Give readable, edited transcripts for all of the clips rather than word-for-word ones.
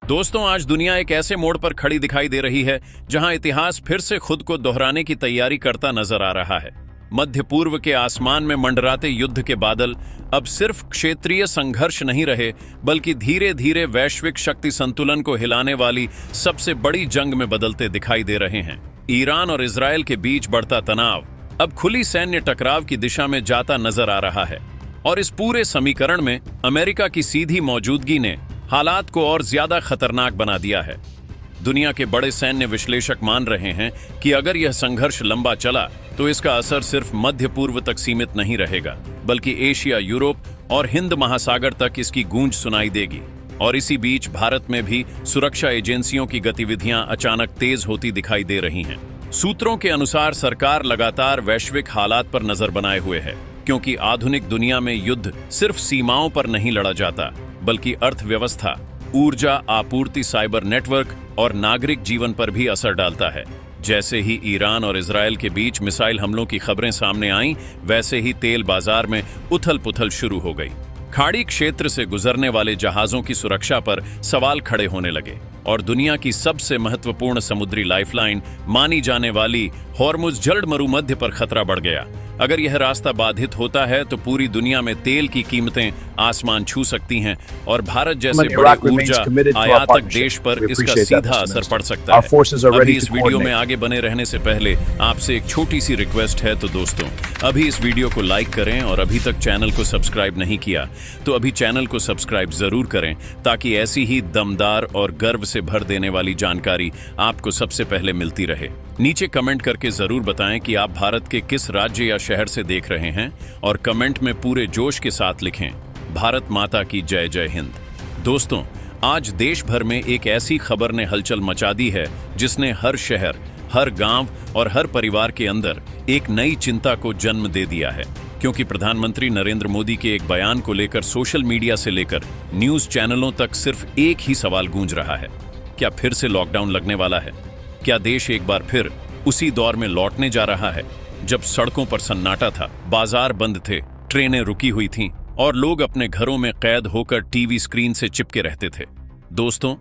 दोस्तों, आज दुनिया एक ऐसे मोड़ पर खड़ी दिखाई दे रही है जहां इतिहास फिर से खुद को दोहराने की तैयारी करता नजर आ रहा है। मध्य पूर्व के आसमान में मंडराते युद्ध के बादल अब सिर्फ क्षेत्रीय संघर्ष नहीं रहे, बल्कि धीरे धीरे वैश्विक शक्ति संतुलन को हिलाने वाली सबसे बड़ी जंग में बदलते दिखाई दे रहे हैं। ईरान और इजरायल के बीच बढ़ता तनाव अब खुली सैन्य टकराव की दिशा में जाता नजर आ रहा है, और इस पूरे समीकरण में अमेरिका की सीधी मौजूदगी ने हालात को और ज्यादा खतरनाक बना दिया है। दुनिया के बड़े सैन्य विश्लेषक मान रहे हैं कि अगर यह संघर्ष लंबा चला तो इसका असर सिर्फ मध्य पूर्व तक सीमित नहीं रहेगा, बल्कि एशिया, यूरोप और हिंद महासागर तक इसकी गूंज सुनाई देगी। और इसी बीच भारत में भी सुरक्षा एजेंसियों की गतिविधियां अचानक तेज होती दिखाई दे रही हैं। सूत्रों के अनुसार सरकार लगातार वैश्विक हालात पर नजर बनाए हुए है, क्योंकि आधुनिक दुनिया में युद्ध सिर्फ सीमाओं पर नहीं लड़ा जाता, बल्कि अर्थव्यवस्था, ऊर्जा आपूर्ति, साइबर नेटवर्क और नागरिक जीवन पर भी असर डालता है। जैसे ही ईरान और इजरायल के बीच मिसाइल हमलों की खबरें सामने आईं, वैसे ही तेल बाजार में उथल-पुथल शुरू हो गई। खाड़ी क्षेत्र से गुजरने वाले जहाजों की सुरक्षा पर सवाल खड़े होने लगे, और दुनिया की सबसे महत्वपूर्ण समुद्री लाइफलाइन मानी जाने वाली हॉर्मुज जल्द मरुमध्य पर खतरा बढ़ गया। अगर यह रास्ता बाधित होता है तो पूरी दुनिया में तेल की कीमतें आसमान छू सकती हैं, और भारत जैसे बड़े ऊर्जा आयातक देश पर इसका सीधा असर पड़ सकता है। अभी इस वीडियो में आगे बने रहने से पहले आपसे एक छोटी सी रिक्वेस्ट है, तो दोस्तों अभी इस वीडियो को लाइक करें, और अभी तक चैनल को सब्सक्राइब नहीं किया तो अभी चैनल को सब्सक्राइब जरूर करें, ताकि ऐसी ही दमदार और गर्व से भर देने वाली जानकारी आपको सबसे पहले मिलती रहे। नीचे कमेंट करके जरूर बताएं कि आप भारत के किस राज्य या शहर से देख रहे हैं, और कमेंट में पूरे जोश के साथ लिखें, भारत माता की जय जय हिंद। दोस्तों, आज देश भर में एक ऐसी खबर ने हलचल मचा दी है जिसने हर शहर, हर गांव और हर परिवार के अंदर एक नई चिंता को जन्म दे दिया है, क्योंकि प्रधानमंत्री नरेंद्र मोदी के एक बयान को लेकर सोशल मीडिया से लेकर न्यूज चैनलों तक सिर्फ एक ही सवाल गूंज रहा है, क्या फिर से लॉकडाउन लगने वाला है? क्या देश एक बार फिर उसी दौर में लौटने जा रहा है जब सड़कों पर सन्नाटा था, बाजार बंद थे, ट्रेनें रुकी हुई थीं और लोग अपने घरों में कैद होकर टीवी स्क्रीन से चिपके रहते थे? दोस्तों,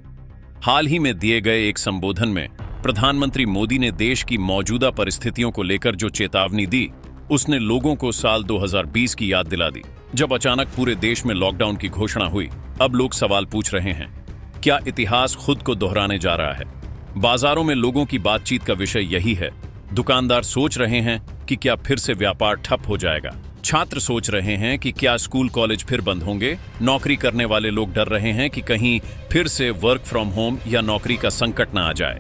हाल ही में दिए गए एक संबोधन में प्रधानमंत्री मोदी ने देश की मौजूदा परिस्थितियों को लेकर जो चेतावनी दी, उसने लोगों को साल 2020 की याद दिला दी, जब अचानक पूरे देश में लॉकडाउन की घोषणा हुई। अब लोग सवाल पूछ रहे हैं, क्या इतिहास खुद को दोहराने जा रहा है? बाजारों में लोगों की बातचीत का विषय यही है। दुकानदार सोच रहे हैं कि क्या फिर से व्यापार ठप हो जाएगा। छात्र सोच रहे हैं कि क्या स्कूल कॉलेज फिर बंद होंगे। नौकरी करने वाले लोग डर रहे हैं कि कहीं फिर से वर्क फ्रॉम होम या नौकरी का संकट ना आ जाए।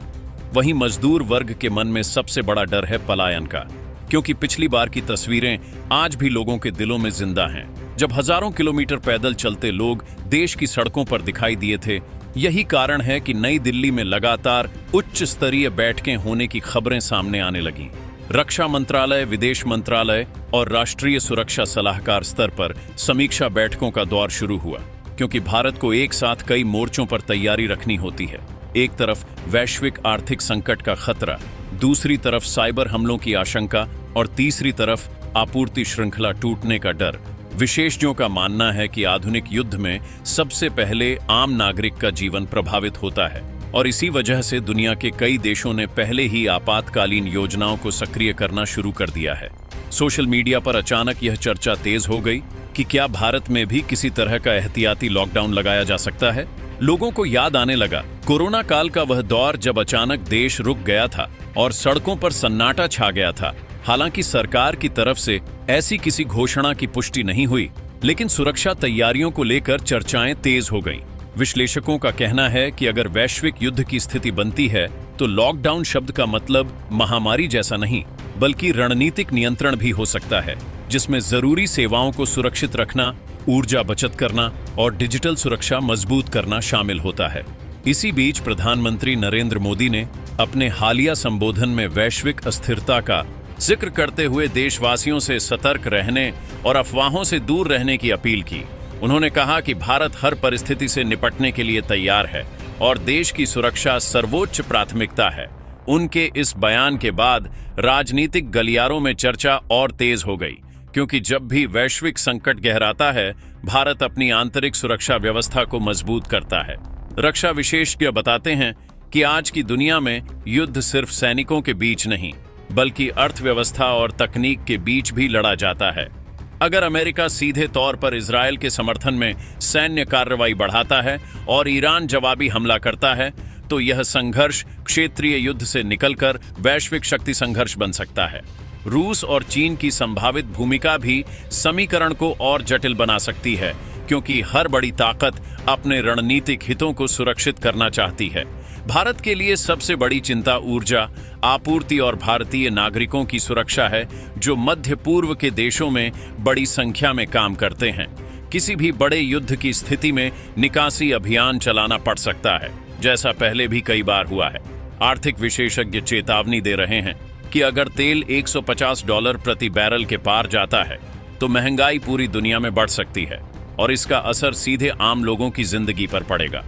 वहीं मजदूर वर्ग के मन में सबसे बड़ा डर है पलायन का, क्योंकि पिछली बार की तस्वीरें आज भी लोगों के दिलों में जिंदा हैं, जब हजारों किलोमीटर पैदल चलते लोग देश की सड़कों पर दिखाई दिए थे। यही कारण है कि नई दिल्ली में लगातार उच्च स्तरीय बैठकें होने की खबरें सामने आने लगीं। रक्षा मंत्रालय, विदेश मंत्रालय और राष्ट्रीय सुरक्षा सलाहकार स्तर पर समीक्षा बैठकों का दौर शुरू हुआ, क्योंकि भारत को एक साथ कई मोर्चों पर तैयारी रखनी होती है। एक तरफ वैश्विक आर्थिक संकट का खतरा, दूसरी तरफ साइबर हमलों की आशंका, और तीसरी तरफ आपूर्ति श्रृंखला टूटने का डर। विशेषज्ञों का मानना है कि आधुनिक युद्ध में सबसे पहले आम नागरिक का जीवन प्रभावित होता है, और इसी वजह से दुनिया के कई देशों ने पहले ही आपातकालीन योजनाओं को सक्रिय करना शुरू कर दिया है। सोशल मीडिया पर अचानक यह चर्चा तेज हो गई कि क्या भारत में भी किसी तरह का एहतियाती लॉकडाउन लगाया जा सकता है। लोगों को याद आने लगा कोरोना काल का वह दौर जब अचानक देश रुक गया था और सड़कों पर सन्नाटा छा गया था। हालांकि सरकार की तरफ से ऐसी किसी घोषणा की पुष्टि नहीं हुई, लेकिन सुरक्षा तैयारियों को लेकर चर्चाएं तेज हो गईं। विश्लेषकों का कहना है कि अगर वैश्विक युद्ध की स्थिति बनती है तो लॉकडाउन शब्द का मतलब महामारी जैसा नहीं, बल्कि रणनीतिक नियंत्रण भी हो सकता है, जिसमें जरूरी सेवाओं को सुरक्षित रखना, ऊर्जा बचत करना और डिजिटल सुरक्षा मजबूत करना शामिल होता है। इसी बीच प्रधानमंत्री नरेंद्र मोदी ने अपने हालिया संबोधन में वैश्विक अस्थिरता का जिक्र करते हुए देशवासियों से सतर्क रहने और अफवाहों से दूर रहने की अपील की। उन्होंने कहा कि भारत हर परिस्थिति से निपटने के लिए तैयार है और देश की सुरक्षा सर्वोच्च प्राथमिकता है। उनके इस बयान के बाद राजनीतिक गलियारों में चर्चा और तेज हो गई, क्योंकि जब भी वैश्विक संकट गहराता है, भारत अपनी आंतरिक सुरक्षा व्यवस्था को मजबूत करता है। रक्षा विशेषज्ञ बताते हैं कि आज की दुनिया में युद्ध सिर्फ सैनिकों के बीच नहीं, बल्कि अर्थव्यवस्था और तकनीक के बीच भी लड़ा जाता है। अगर अमेरिका सीधे तौर पर इजरायल के समर्थन में सैन्य कार्रवाई बढ़ाता है और ईरान जवाबी हमला करता है, तो यह संघर्ष क्षेत्रीय युद्ध से निकलकर वैश्विक शक्ति संघर्ष बन सकता है। रूस और चीन की संभावित भूमिका भी समीकरण को और जटिल बना सकती है, क्योंकि हर बड़ी ताकत अपने रणनीतिक हितों को सुरक्षित करना चाहती है। भारत के लिए सबसे बड़ी चिंता ऊर्जा आपूर्ति और भारतीय नागरिकों की सुरक्षा है, जो मध्य पूर्व के देशों में बड़ी संख्या में काम करते हैं। किसी भी बड़े युद्ध की स्थिति में निकासी अभियान चलाना पड़ सकता है, जैसा पहले भी कई बार हुआ है। आर्थिक विशेषज्ञ चेतावनी दे रहे हैं कि अगर तेल $150 प्रति बैरल के पार जाता है, तो महंगाई पूरी दुनिया में बढ़ सकती है और इसका असर सीधे आम लोगों की जिंदगी पर पड़ेगा।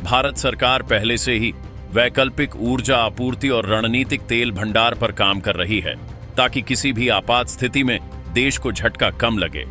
भारत सरकार पहले से ही वैकल्पिक ऊर्जा आपूर्ति और रणनीतिक तेल भंडार पर काम कर रही है, ताकि किसी भी आपात स्थिति में देश को झटका कम लगे।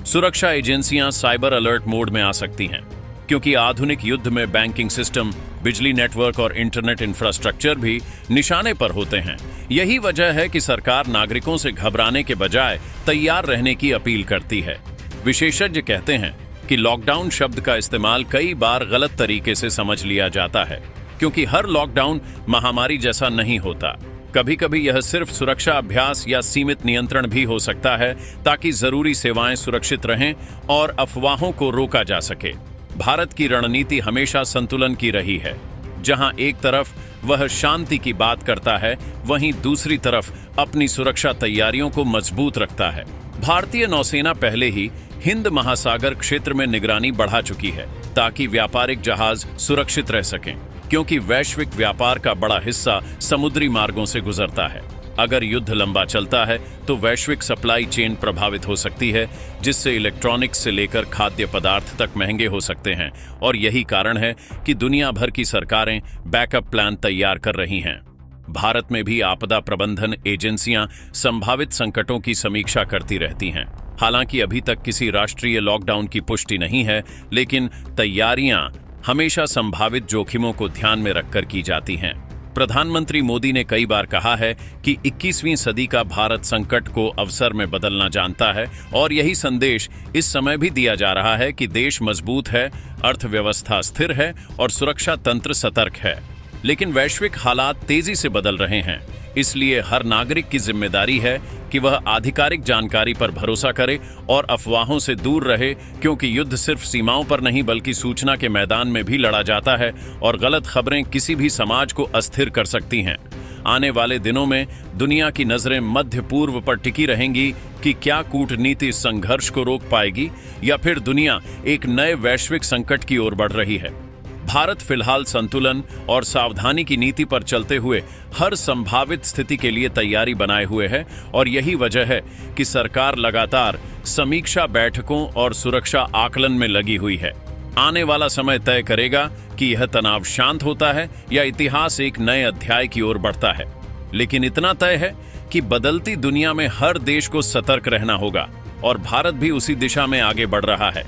सुरक्षा एजेंसियां साइबर अलर्ट मोड में आ सकती हैं, क्योंकि आधुनिक युद्ध में बैंकिंग सिस्टम, बिजली नेटवर्क और इंटरनेट इंफ्रास्ट्रक्चर भी निशाने पर होते हैं। यही वजह है कि सरकार नागरिकों से घबराने के बजाय तैयार रहने की अपील करती है। विशेषज्ञ कहते हैं कि लॉकडाउन शब्द का इस्तेमाल कई बार गलत तरीके से समझ लिया जाता है, क्योंकि हर लॉकडाउन महामारी जैसा नहीं होता। कभी कभी यह सिर्फ सुरक्षा अभ्यास या सीमित नियंत्रण भी हो सकता है, ताकि जरूरी सेवाएं सुरक्षित रहें और अफवाहों को रोका जा सके। भारत की रणनीति हमेशा संतुलन की रही है। जहां एक तरफ वह शांति की बात करता है, वहीं दूसरी तरफ अपनी सुरक्षा तैयारियों को मजबूत रखता है। भारतीय नौसेना पहले ही हिंद महासागर क्षेत्र में निगरानी बढ़ा चुकी है, ताकि व्यापारिक जहाज सुरक्षित रह सकें, क्योंकि वैश्विक व्यापार का बड़ा हिस्सा समुद्री मार्गों से गुजरता है। अगर युद्ध लंबा चलता है तो वैश्विक सप्लाई चेन प्रभावित हो सकती है, जिससे इलेक्ट्रॉनिक्स से लेकर खाद्य पदार्थ तक महंगे हो सकते हैं। और यही कारण है कि दुनिया भर की सरकारें बैकअप प्लान तैयार कर रही हैं। भारत में भी आपदा प्रबंधन एजेंसियां संभावित संकटों की समीक्षा करती रहती हैं। हालांकि अभी तक किसी राष्ट्रीय लॉकडाउन की पुष्टि नहीं है, लेकिन तैयारियां हमेशा संभावित जोखिमों को ध्यान में रखकर की जाती हैं। प्रधानमंत्री मोदी ने कई बार कहा है कि 21वीं सदी का भारत संकट को अवसर में बदलना जानता है, और यही संदेश इस समय भी दिया जा रहा है कि देश मजबूत है, अर्थव्यवस्था स्थिर है और सुरक्षा तंत्र सतर्क है। लेकिन वैश्विक हालात तेजी से बदल रहे हैं, इसलिए हर नागरिक की जिम्मेदारी है कि वह आधिकारिक जानकारी पर भरोसा करे और अफवाहों से दूर रहे, क्योंकि युद्ध सिर्फ सीमाओं पर नहीं बल्कि सूचना के मैदान में भी लड़ा जाता है और गलत खबरें किसी भी समाज को अस्थिर कर सकती हैं। आने वाले दिनों में दुनिया की नजरें मध्य पूर्व पर टिकी रहेंगी कि क्या कूटनीति इस संघर्ष को रोक पाएगी या फिर दुनिया एक नए वैश्विक संकट की ओर बढ़ रही है। भारत फिलहाल संतुलन और सावधानी की नीति पर चलते हुए हर संभावित स्थिति के लिए तैयारी बनाए हुए है, और यही वजह है कि सरकार लगातार समीक्षा बैठकों और सुरक्षा आकलन में लगी हुई है। आने वाला समय तय करेगा कि यह तनाव शांत होता है या इतिहास एक नए अध्याय की ओर बढ़ता है। लेकिन इतना तय है कि बदलती दुनिया में हर देश को सतर्क रहना होगा, और भारत भी उसी दिशा में आगे बढ़ रहा है।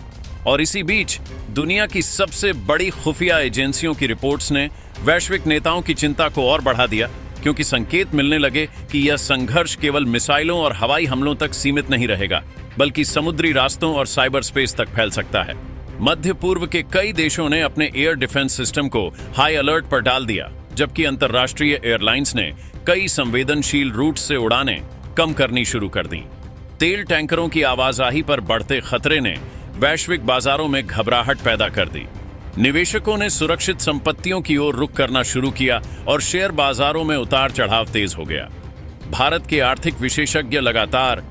और इसी बीच दुनिया की सबसे बड़ी खुफिया एजेंसियों की रिपोर्ट्स ने वैश्विक नेताओं की चिंता को और बढ़ा दिया, क्योंकि संकेत मिलने लगे कि यह संघर्ष केवल मिसाइलों और हवाई हमलों तक सीमित नहीं रहेगा, बल्कि समुद्री रास्तों और साइबर स्पेस तक फैल सकता है। मध्य पूर्व के कई देशों ने अपने एयर डिफेंस सिस्टम को हाई अलर्ट पर डाल दिया, जबकि अंतर्राष्ट्रीय एयरलाइंस ने कई संवेदनशील रूट से उड़ानें कम करनी शुरू कर दी। तेल टैंकरों की आवाजाही पर बढ़ते खतरे ने वैश्विक बाजारों में घबराहट पैदा कर दी। निवेशकों ने सुरक्षित संपत्तियों की ओर रुख करना शुरू किया और शेयर बाजारों में उतार चढ़ाव तेज हो गया। भारत के आर्थिक विशेषज्ञ लगातार